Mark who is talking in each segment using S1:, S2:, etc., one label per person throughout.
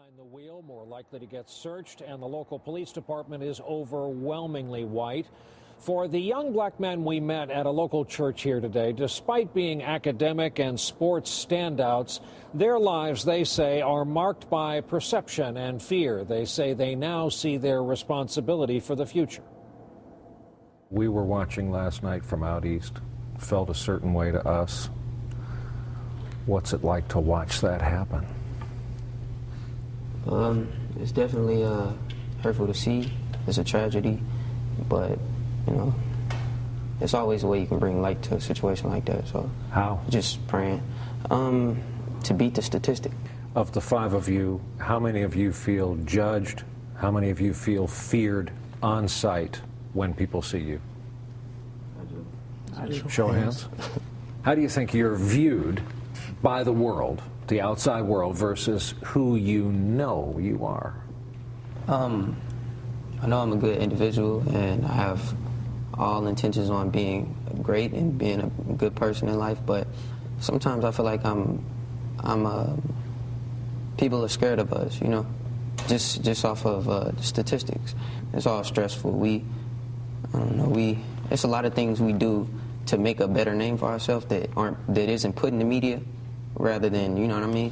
S1: Behind the wheel, more likely to get searched, and the local police department is overwhelmingly white. For the young black men we met at a local church here today, despite being academic and sports standouts, their lives, they say, are marked by perception and fear. They say they now see their responsibility for the future. We were watching last night from out east. Felt a certain way to us. What's it like to watch that happen?
S2: It's definitely hurtful to see. It's a tragedy, but you know, it's always a way you can bring light to a situation like that. So
S1: how?
S2: Just praying to beat the statistic.
S1: Of the five of you, how many of you feel judged? How many of you feel feared on sight when people see you?
S2: I do.
S1: Show of hands. How do you think you're viewed by the world, the outside world, versus who you know you are?
S2: I know I'm a good individual, and I have all intentions on being great and being a good person in life, but sometimes I feel like people are scared of us, you know, just off of statistics. It's all stressful. It's a lot of things we do to make a better name for ourselves that isn't put in the media, rather than, you know what I mean?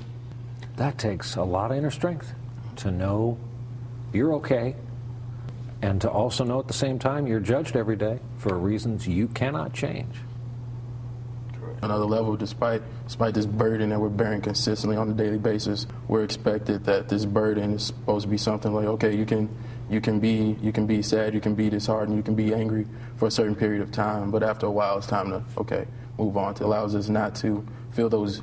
S1: That takes a lot of inner strength to know you're okay, and to also know at the same time you're judged every day for reasons you cannot change.
S3: Another level, despite this burden that we're bearing consistently on a daily basis, we're expected that this burden is supposed to be something like, okay, you can be sad, you can be disheartened, you can be angry for a certain period of time, but after a while it's time to, okay, move on. It allows us not to feel those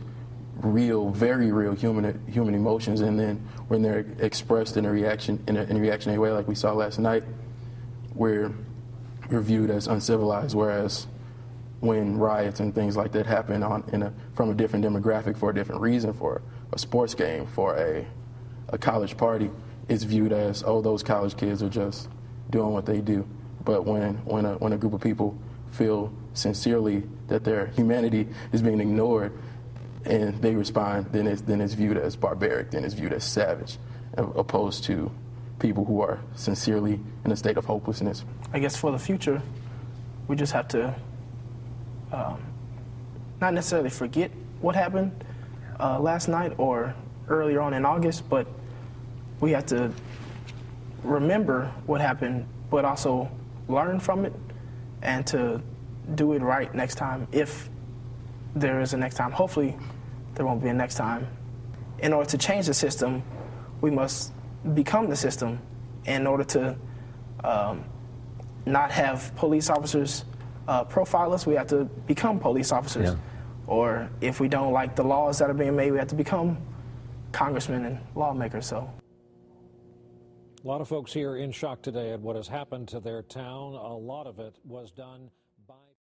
S3: real, very real human emotions, and then when they're expressed in a reactionary way like we saw last night, we're viewed as uncivilized, whereas when riots and things like that happen from a different demographic for a different reason, for a sports game, for a college party, it's viewed as, oh, those college kids are just doing what they do. But when a group of people feel sincerely that their humanity is being ignored and they respond, then it's viewed as barbaric, then it's viewed as savage, opposed to people who are sincerely in a state of hopelessness.
S4: I guess for the future, we just have to not necessarily forget what happened last night or earlier on in August, but we have to remember what happened, but also learn from it and to do it right next time, if there is a next time. Hopefully there won't be a next time. In order to change the system, we must become the system. In order to not have police officers profile us, we have to become police officers.
S1: Yeah.
S4: Or if we don't like the laws that are being made, we have to become congressmen and lawmakers. So
S1: A lot of folks here in shock today at what has happened to their town. A lot of it was done